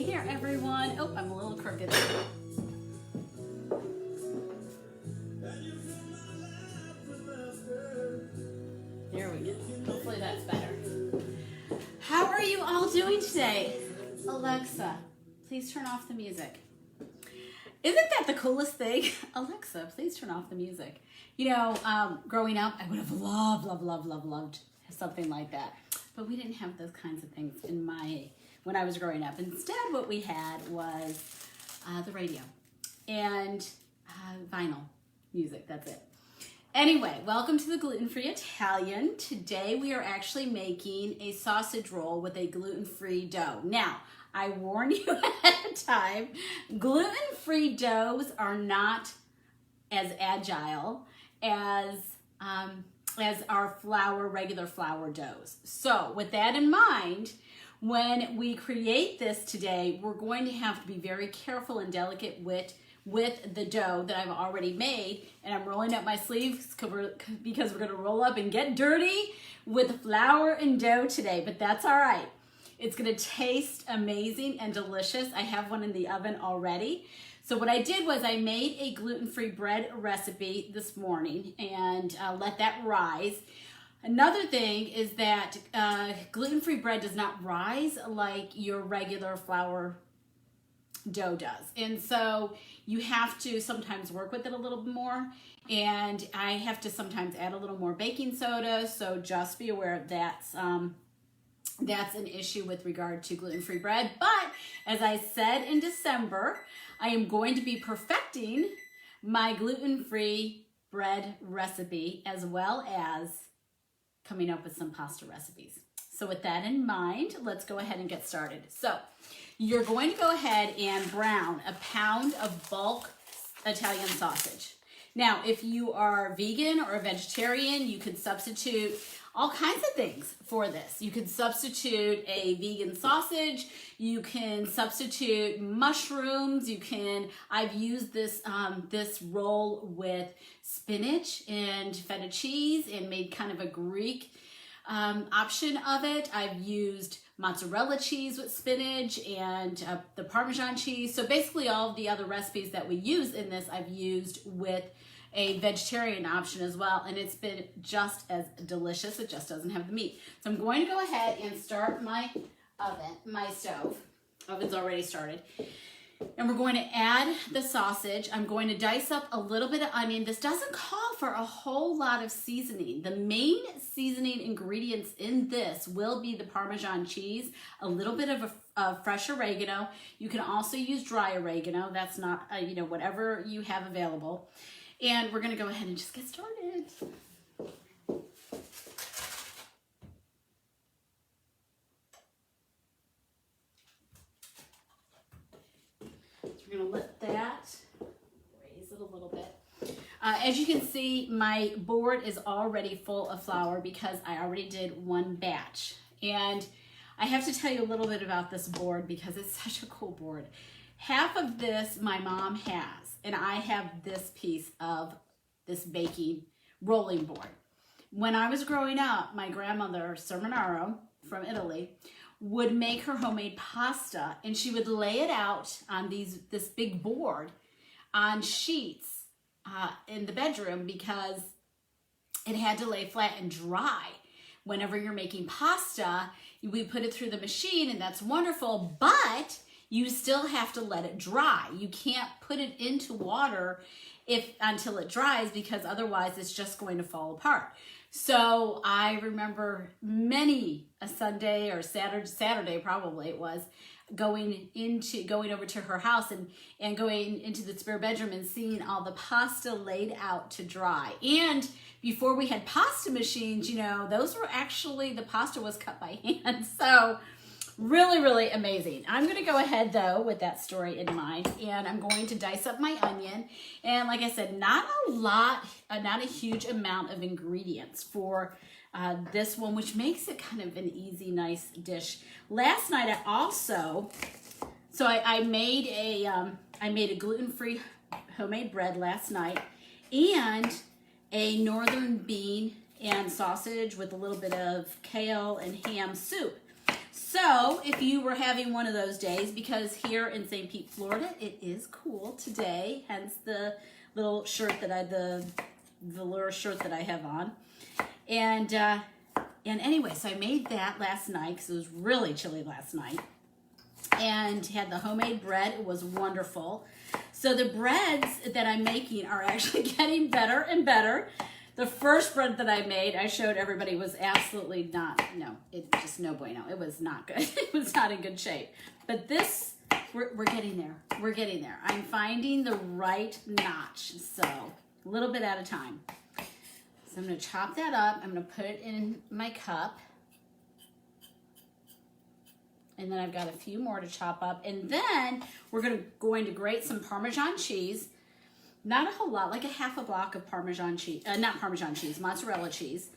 here, everyone. Oh, I'm a little crooked. There we go. Hopefully that's better. How are you all doing today? Alexa, please turn off the music. Isn't that the coolest thing? Alexa, please turn off the music. You know, growing up, I would have loved something like that. But we didn't have those kinds of things when I was growing up. Instead, what we had was the radio and vinyl music. That's it. Anyway, welcome to the Gluten-Free Italian. Today we are actually making a sausage roll with a gluten-free dough. Now, I warn you ahead of time, gluten-free doughs are not as agile as our regular flour doughs. So with that in mind, when we create this today, we're going to have to be very careful and delicate with the dough that I've already made. And I'm rolling up my sleeves because we're gonna roll up and get dirty with flour and dough today, but that's all right. It's gonna taste amazing and delicious. I have one in the oven already. So what I did was I made a gluten-free bread recipe this morning and let that rise. Another thing is that gluten-free bread does not rise like your regular flour dough does. And so you have to sometimes work with it a little bit more. And I have to sometimes add a little more baking soda. So just be aware that's an issue with regard to gluten-free bread. But as I said in December, I am going to be perfecting my gluten-free bread recipe as well as coming up with some pasta recipes. So with that in mind, let's go ahead and get started. So you're going to go ahead and brown a pound of bulk Italian sausage. Now, if you are vegan or a vegetarian, you could substitute all kinds of things for this. You can substitute a vegan sausage. You can substitute mushrooms. I've used this roll with spinach and feta cheese and made kind of a Greek option of it. I've used mozzarella cheese with spinach and the Parmesan cheese. So basically all of the other recipes that we use in this, I've used with a vegetarian option as well, and it's been just as delicious. It just doesn't have the meat. So I'm going to go ahead and start my stove. Oven's already started. And we're going to add the sausage. I'm going to dice up a little bit of onion. This doesn't call for a whole lot of seasoning. The main seasoning ingredients in this will be the Parmesan cheese, a little bit of fresh oregano. You can also use dry oregano. That's not, whatever you have available. And we're going to go ahead and just get started. We're going to let that raise it a little bit. As you can see, my board is already full of flour because I already did one batch. And I have to tell you a little bit about this board because it's such a cool board. Half of this my mom has, and I have this piece of this baking rolling board. When I was growing up, my grandmother, Sermonaro from Italy, would make her homemade pasta, and she would lay it out on this big board on sheets in the bedroom because it had to lay flat and dry. Whenever you're making pasta, we put it through the machine, and that's wonderful, but you still have to let it dry. You can't put it into water until it dries because otherwise it's just going to fall apart. So I remember many a Sunday or Saturday probably it was, going over to her house and going into the spare bedroom and seeing all the pasta laid out to dry. And before we had pasta machines, those were actually, the pasta was cut by hand. So really, really amazing. I'm going to go ahead, though, with that story in mind, and I'm going to dice up my onion. And like I said, not a huge amount of ingredients for this one, which makes it kind of an easy, nice dish. Last night, I made a gluten-free homemade bread last night, and a northern bean and sausage with a little bit of kale and ham soup. So if you were having one of those days, because here in St. Pete, Florida, it is cool today, hence the little shirt that the velour shirt that I have on. And anyway, so I made that last night because it was really chilly last night. And had the homemade bread. It was wonderful. So the breads that I'm making are actually getting better and better. The first bread that I made, I showed everybody, was absolutely just no bueno. It was not good. It was not in good shape. But this, we're getting there. We're getting there. I'm finding the right notch. So a little bit at a time. So I'm going to chop that up. I'm going to put it in my cup. And then I've got a few more to chop up. And then we're going to grate some Parmesan cheese. Not a whole lot, like a half a block of Parmesan cheese, not Parmesan cheese, mozzarella cheese.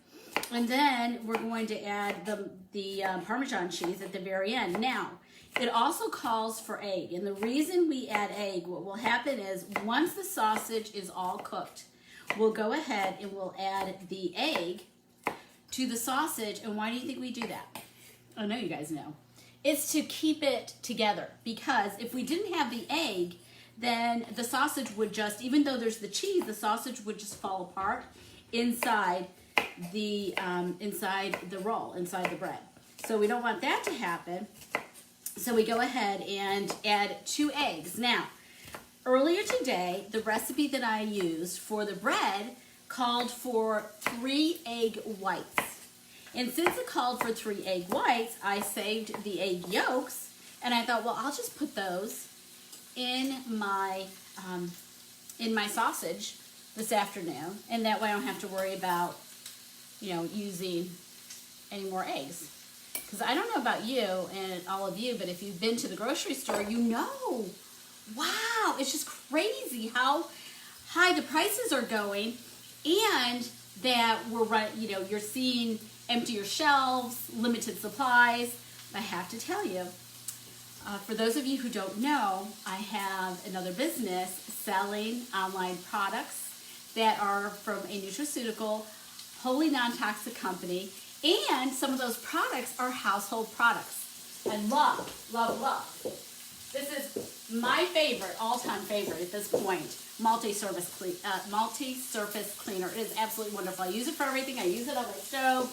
And then we're going to add the Parmesan cheese at the very end. Now, it also calls for egg. And the reason we add egg, what will happen is once the sausage is all cooked, we'll go ahead and we'll add the egg to the sausage. And why do you think we do that? I know you guys know. It's to keep it together, because if we didn't have the egg, then the sausage would just, even though there's the cheese, the sausage would just fall apart inside the roll, inside the bread. So we don't want that to happen. So we go ahead and add 2 eggs. Now, earlier today, the recipe that I used for the bread called for 3 egg whites. And since it called for 3 egg whites, I saved the egg yolks, and I thought, well, I'll just put those in my sausage this afternoon, and that way I don't have to worry about, using any more eggs. Because I don't know about you and all of you, but if you've been to the grocery store, you know, wow, it's just crazy how high the prices are going, and that you're seeing emptier shelves, limited supplies. I have to tell you, for those of you who don't know, I have another business selling online products that are from a nutraceutical, wholly non-toxic company, and some of those products are household products. I love, love, love. This is my favorite, all-time favorite at this point, multi-surface cleaner. It is absolutely wonderful. I use it for everything. I use it on my stove,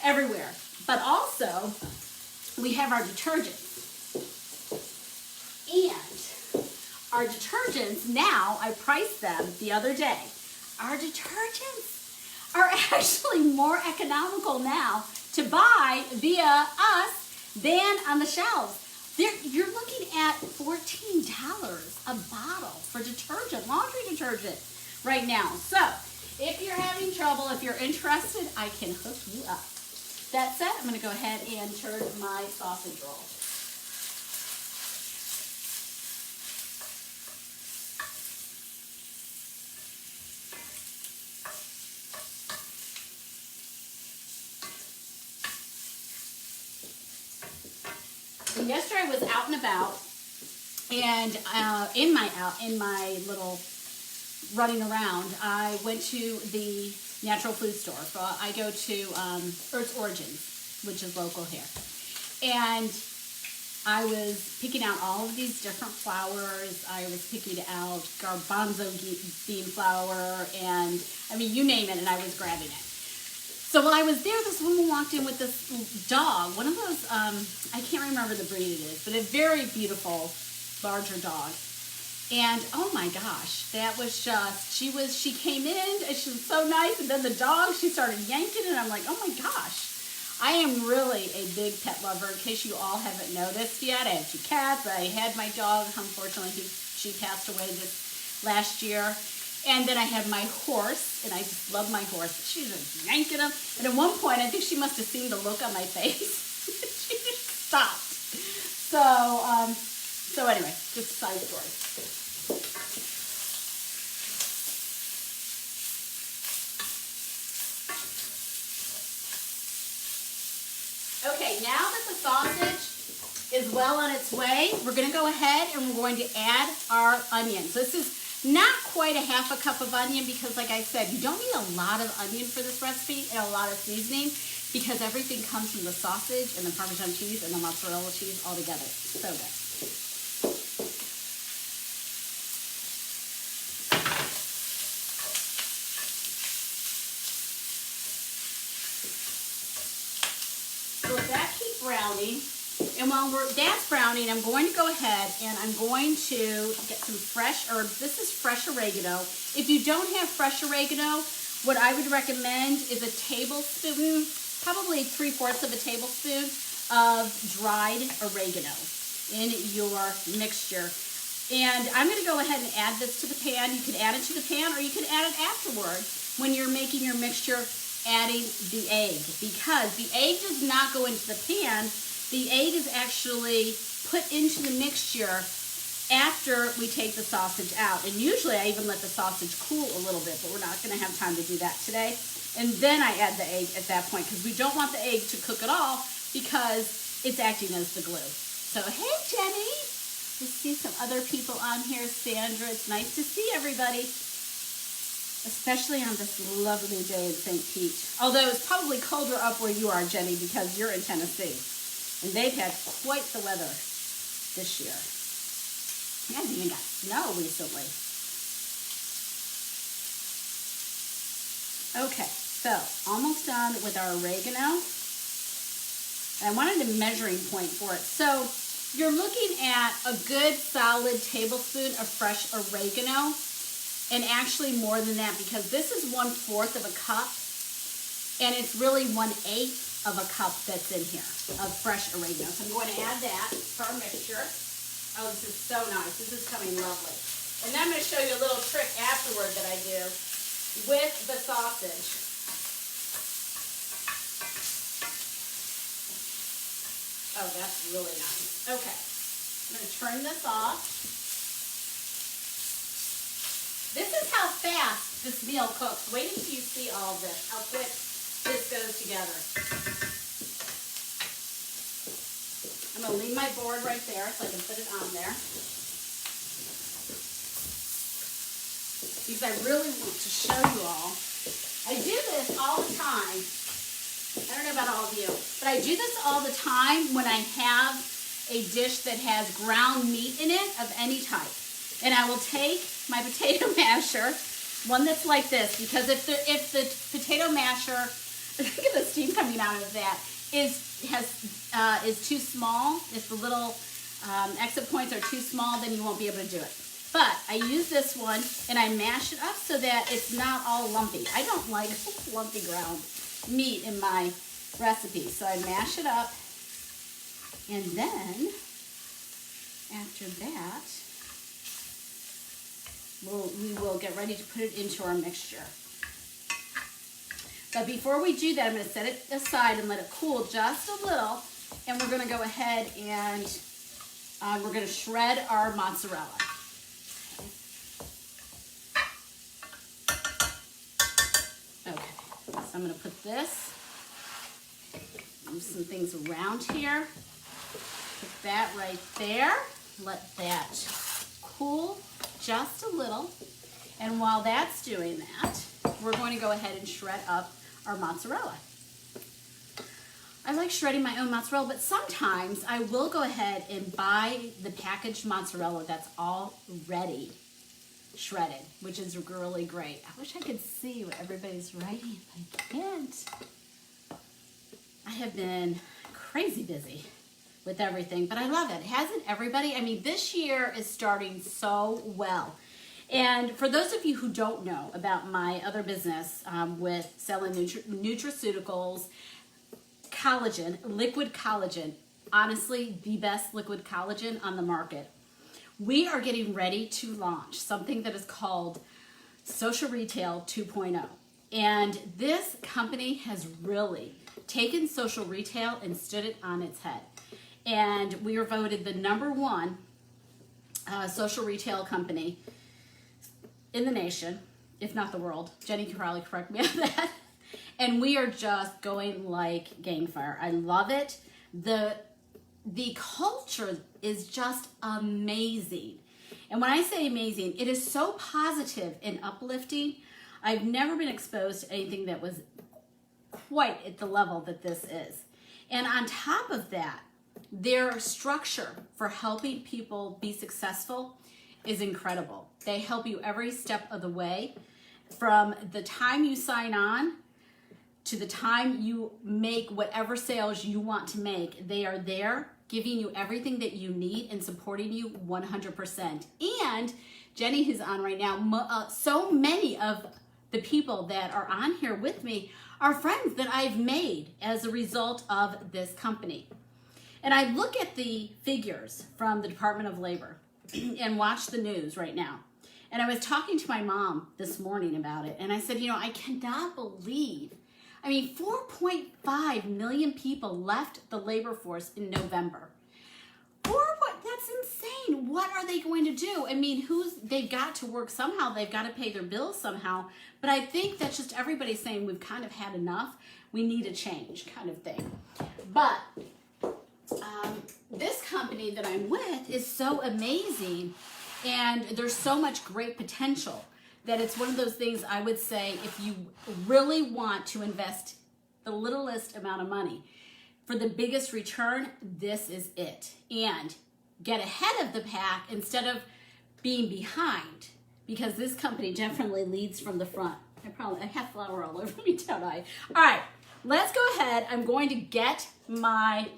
everywhere. But also, we have our detergents. And our detergents, now, I priced them the other day. Our detergents are actually more economical now to buy via us than on the shelves. You're looking at $14 a bottle for detergent, laundry detergent right now. So if you're having trouble, if you're interested, I can hook you up. That said, I'm going to go ahead and turn my sausage roll. And yesterday I was out and about, and in my little running around, I went to the natural food store. So I go to Earth's Origins, which is local here, and I was picking out all of these different flours. I was picking out garbanzo bean flour, and I mean, you name it, and I was grabbing it. So while I was there, this woman walked in with this dog, one of those, I can't remember the breed it is, but a very beautiful, larger dog. And oh my gosh, that was just, she came in, and she was so nice, and then the dog, she started yanking, and I'm like, oh my gosh. I am really a big pet lover, in case you all haven't noticed yet. I have 2 cats. I had my dog. Unfortunately, she passed away this last year. And then I have my horse, and I just love my horse. She's just yanking him. And at one point, I think she must have seen the look on my face. She just stopped. So anyway, just a side story. Okay, now that the sausage is well on its way, we're going to go ahead and we're going to add our onions. This is not quite a half a cup of onion because, like I said, you don't need a lot of onion for this recipe and a lot of seasoning because everything comes from the sausage and the Parmesan cheese and the mozzarella cheese all together. So good. So let that keep browning. And while that's browning, I'm going to go ahead and I'm going to get some fresh herbs. This is fresh oregano. If you don't have fresh oregano, what I would recommend is a tablespoon, probably 3/4 of a tablespoon of dried oregano in your mixture. And I'm going to go ahead and add this to the pan. You can add it to the pan or you can add it afterward when you're making your mixture, adding the egg. Because the egg does not go into the pan. The egg is actually put into the mixture after we take the sausage out. And usually I even let the sausage cool a little bit, but we're not going to have time to do that today. And then I add the egg at that point because we don't want the egg to cook at all because it's acting as the glue. So, hey, Jenny. I see some other people on here. Sandra, it's nice to see everybody, especially on this lovely day in St. Pete. Although it's probably colder up where you are, Jenny, because you're in Tennessee. And they've had quite the weather this year. You guys even got snow recently. Okay, so almost done with our oregano. I wanted a measuring point for it. So you're looking at a good solid tablespoon of fresh oregano, and actually more than that because this is 1/4 of a cup, and it's really 1/8 of a cup that's in here of fresh oregano. So I'm going to add that to our mixture. Oh, this is so nice. This is coming lovely. And then I'm going to show you a little trick afterward that I do with the sausage. Oh, that's really nice. Okay. I'm going to turn this off. This is how fast this meal cooks. Wait until you see all of this, how quick this goes together. I'm going to leave my board right there so I can put it on there. Because I really want to show you all. I do this all the time. I don't know about all of you, but I do this all the time when I have a dish that has ground meat in it of any type. And I will take my potato masher, one that's like this, because if the potato masher, look at the steam coming out of that, is too small, if the little exit points are too small, then you won't be able to do it. But I use this one and I mash it up so that it's not all lumpy. I don't like lumpy ground meat in my recipe. So I mash it up, and then after that, we will get ready to put it into our mixture. But before we do that, I'm going to set it aside and let it cool just a little, and we're going to go ahead and we're going to shred our mozzarella. Okay, so I'm going to put this, move some things around here, put that right there, let that cool just a little, and while that's doing that, we're going to go ahead and shred up our mozzarella. I like shredding my own mozzarella, but sometimes I will go ahead and buy the packaged mozzarella that's already shredded, which is really great. I wish I could see what everybody's writing, but I can't. I have been crazy busy with everything, but I love it. Hasn't everybody? I mean, this year is starting so well. And for those of you who don't know about my other business with selling nutraceuticals, collagen, liquid collagen, honestly, the best liquid collagen on the market. We are getting ready to launch something that is called Social Retail 2.0. And this company has really taken social retail and stood it on its head. And we are voted the #1 social retail company in the nation, if not the world. Jenny can probably correct me on that. And we are just going like gangfire. I love it. The culture is just amazing. And when I say amazing, it is so positive and uplifting. I've never been exposed to anything that was quite at the level that this is. And on top of that, their structure for helping people be successful is incredible. They help you every step of the way, from the time you sign on to the time you make whatever sales you want to make. They are there giving you everything that you need and supporting you 100%. And Jenny, who's on right now, so many of the people that are on here with me are friends that I've made as a result of this company. And I look at the figures from the Department of Labor and watch the news right now. And I was talking to my mom this morning about it, and I said, you know, I cannot believe, 4.5 million people left the labor force in November. That's insane. What are they going to do? They've got to work somehow. They've got to pay their bills somehow. But I think that's just everybody saying we've kind of had enough. We need a change kind of thing. But this company that I'm with is so amazing, and there's so much great potential that it's one of those things I would say, if you really want to invest the littlest amount of money for the biggest return, this is it. And get ahead of the pack instead of being behind, because this company definitely leads from the front. I have flour all over me, don't I? All right, let's go ahead. I'm going to get my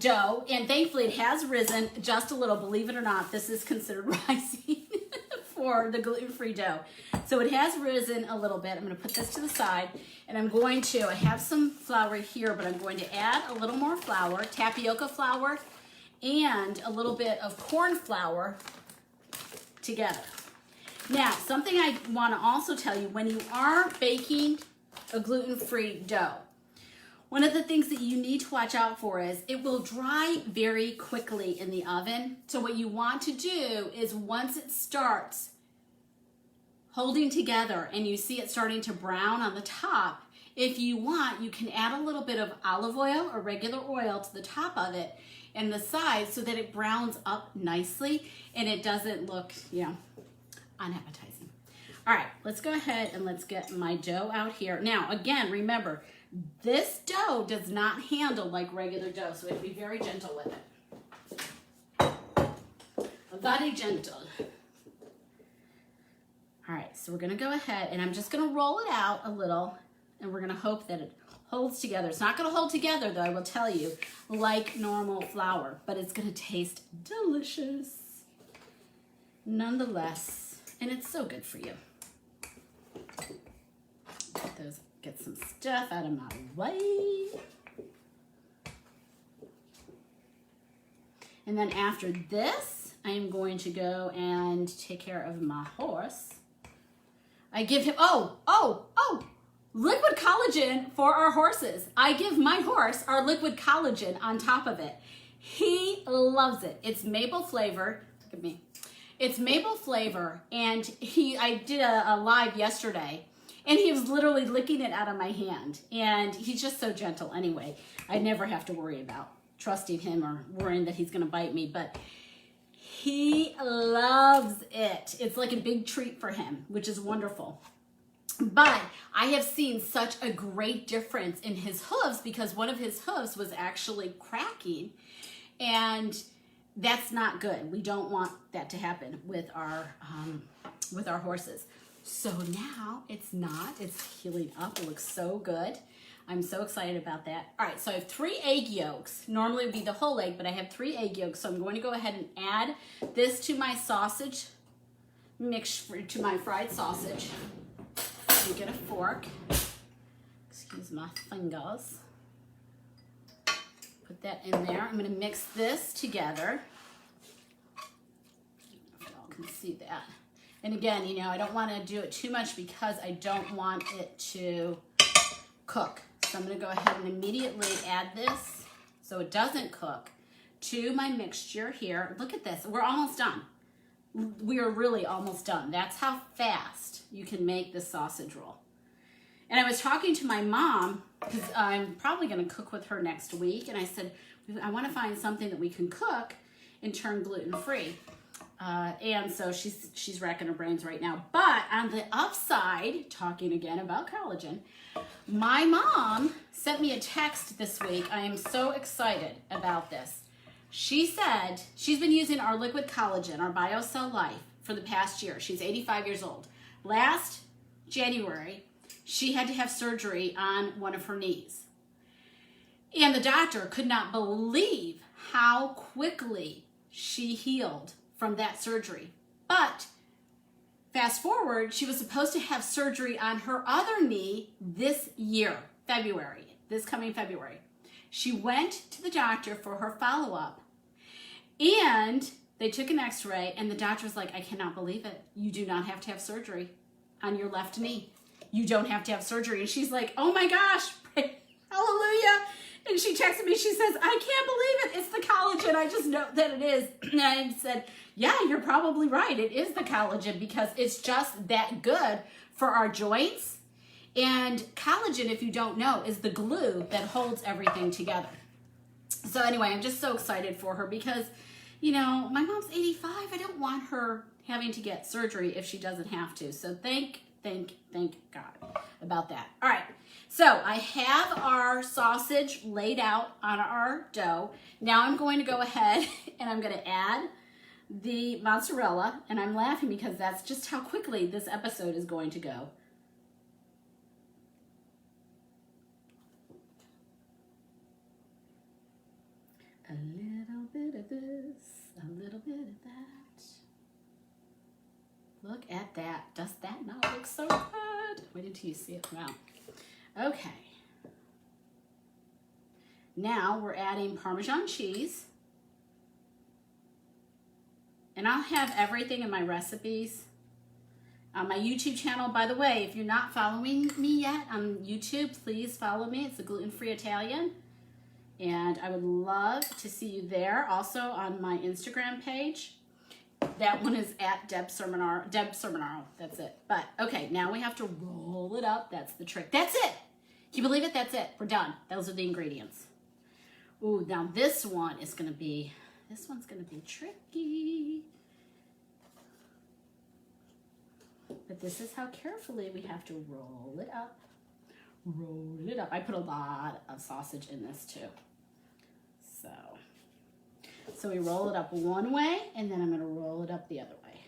dough, and thankfully it has risen just a little. Believe it or not, this is considered rising for the gluten-free dough. So it has risen a little bit. I'm going to put this to the side, and I have some flour here, but I'm going to add a little more flour, tapioca flour, and a little bit of corn flour together. Now, something I want to also tell you, when you are baking a gluten-free dough, one of the things that you need to watch out for is it will dry very quickly in the oven. So what you want to do is, once it starts holding together and you see it starting to brown on the top, if you want, you can add a little bit of olive oil or regular oil to the top of it and the sides so that it browns up nicely and it doesn't look, unappetizing. All right, let's go ahead and let's get my dough out here. Now, again, remember, this dough does not handle like regular dough, so we have to be very gentle with it. Very gentle. All right, so we're gonna go ahead and I'm just gonna roll it out a little, and we're gonna hope that it holds together. It's not gonna hold together, though, I will tell you, like normal flour, but it's gonna taste delicious nonetheless, and it's so good for you. Get some stuff out of my way. And then after this, I'm going to go and take care of my horse. I give him, liquid collagen for our horses. I give my horse our liquid collagen on top of it. He loves it. It's maple flavor. Look at me. It's maple flavor, and I did a live yesterday, and he was literally licking it out of my hand. And he's just so gentle anyway. I never have to worry about trusting him or worrying that he's gonna bite me, but he loves it. It's like a big treat for him, which is wonderful. But I have seen such a great difference in his hooves, because one of his hooves was actually cracking, and that's not good. We don't want that to happen with our horses. So now it's healing up. It looks so good. I'm so excited about that. All right, so I have 3 egg yolks. Normally it would be the whole egg, but I have 3 egg yolks. So I'm going to go ahead and add this to my sausage mix, to my fried sausage. Let me get a fork. Excuse my fingers. Put that in there. I'm going to mix this together. I don't know if y'all can see that. And again, I don't want to do it too much because I don't want it to cook. So I'm going to go ahead and immediately add this so it doesn't cook to my mixture here. Look at this. We're almost done. We are really almost done. That's how fast you can make this sausage roll. And I was talking to my mom, because I'm probably going to cook with her next week, and I said, I want to find something that we can cook and turn gluten-free. And so she's racking her brains right now. But on the upside, talking again about collagen, my mom sent me a text this week. I am so excited about this. She said she's been using our liquid collagen, our BioCell Life, for the past year. She's 85 years old. Last January, she had to have surgery on one of her knees. And the doctor could not believe how quickly she healed from that surgery. But fast forward, she was supposed to have surgery on her other knee this year, this coming February. She went to the doctor for her follow-up, and they took an x-ray, and the doctor was like, I cannot believe it. You do not have to have surgery on your left knee. You don't have to have surgery. And she's like, oh my gosh, hallelujah. And she texted me, she says, I can't believe it. It's the collagen. I just know that it is. And I said, yeah, you're probably right. It is the collagen because it's just that good for our joints. And collagen, if you don't know, is the glue that holds everything together. So anyway, I'm just so excited for her because, you know, my mom's 85. I don't want her having to get surgery if she doesn't have to. So thank God about that. All right. So I have our sausage laid out on our dough. Now I'm going to go ahead and I'm going to add the mozzarella. And I'm laughing because that's just how quickly this episode is going to go. A little bit of this, a little bit of that. Look at that. Does that not look so good? Wait until you see it come out. Okay. Now we're adding Parmesan cheese. And I'll have everything in my recipes on my YouTube channel. By the way, if you're not following me yet on YouTube, please follow me. It's the Gluten-Free Italian. And I would love to see you there. Also on my Instagram page. That one is at Deb Sermonaro. That's it. But okay, now we have to roll it up. That's the trick. That's it. Can you believe it? That's it. We're done. Those are the ingredients. Ooh, now this one's gonna be tricky. But this is how carefully we have to roll it up. Roll it up. I put a lot of sausage in this too. So we roll it up one way, and then I'm going to roll it up the other way.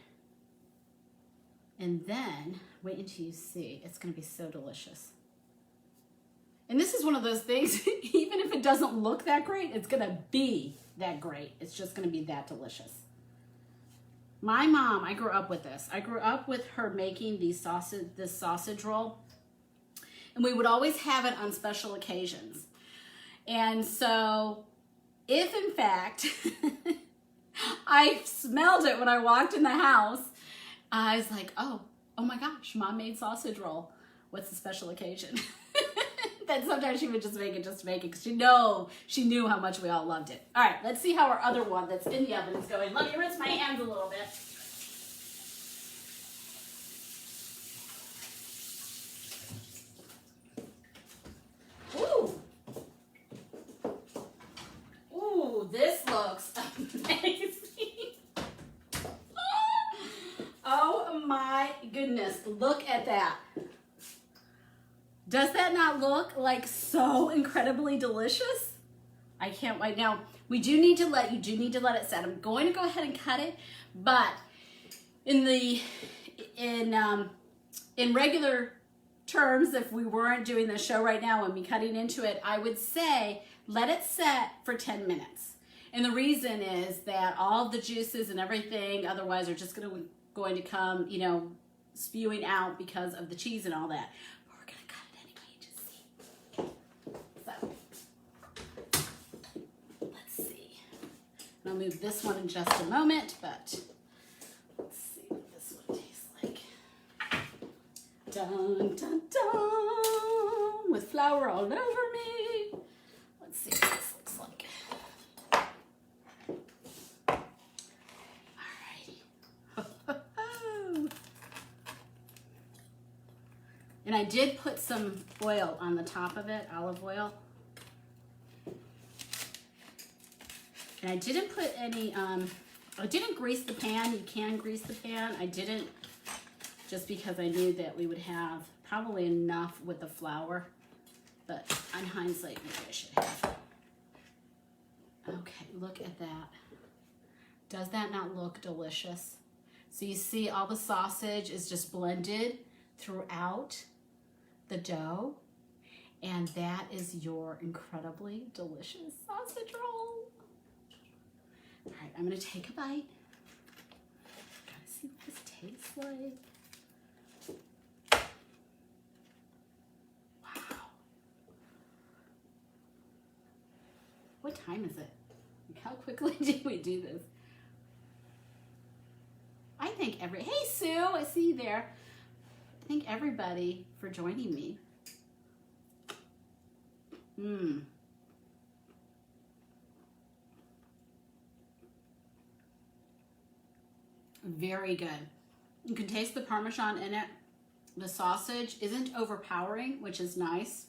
And then, wait until you see. It's going to be so delicious. And this is one of those things, even if it doesn't look that great, it's going to be that great. It's just going to be that delicious. My mom, I grew up with this. I grew up with her making this sausage roll. And we would always have it on special occasions. And so, if in fact I smelled it when I walked in the house, I was like, oh my gosh, Mom made sausage roll. What's the special occasion? Then sometimes she would just make it because she knew how much we all loved it. All right, let's see how our other one that's in the oven is going. Let me rinse my hands a little bit. This looks amazing. Oh my goodness, look at that. Does that not look like so incredibly delicious? I can't wait. Now, you do need to let it set. I'm going to go ahead and cut it, but in regular terms, if we weren't doing the show right now and be cutting into it, I would say let it set for 10 minutes. And the reason is that all of the juices and everything otherwise are just going to come, spewing out because of the cheese and all that. But we're going to cut it anyway, just see. So, let's see. And I'll move this one in just a moment, but let's see what this one tastes like. Dun, dun, dun, with flour all over me. Let's see what this looks like. And I did put some oil on the top of it, olive oil. And I didn't put any I didn't grease the pan. You can grease the pan. I didn't, just because I knew that we would have probably enough with the flour. But on hindsight, maybe I should have. Okay, look at that. Does that not look delicious? So you see all the sausage is just blended throughout the dough. And that is your incredibly delicious sausage roll. All right, I'm gonna take a bite. Gotta see what this tastes like. Wow. What time is it? Like, how quickly did we do this? I thank hey Sue, I see you there. Thank everybody for joining me. Very good. You can taste the Parmesan in it. The sausage isn't overpowering, which is nice.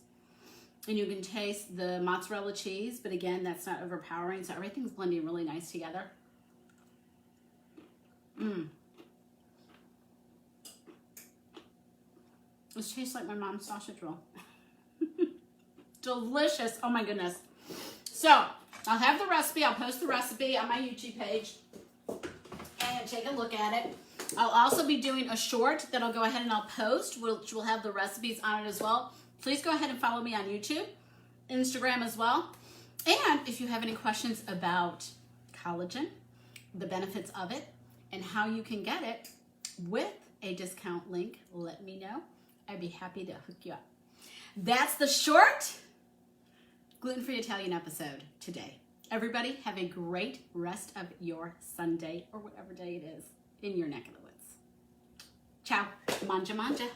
And you can taste the mozzarella cheese, but again, that's not overpowering. So everything's blending really nice together. This tastes like my mom's sausage roll. Delicious. Oh my goodness. So I'll have the recipe. I'll post the recipe on my YouTube page and take a look at it. I'll also be doing a short that I'll go ahead and I'll post, which will have the recipes on it as well. Please go ahead and follow me on YouTube, Instagram as well. And if you have any questions about collagen, the benefits of it, and how you can get it with a discount link, let me know. I'd be happy to hook you up. That's the short gluten-free Italian episode today. Everybody have a great rest of your Sunday or whatever day it is in your neck of the woods. Ciao. Mangia, mangia.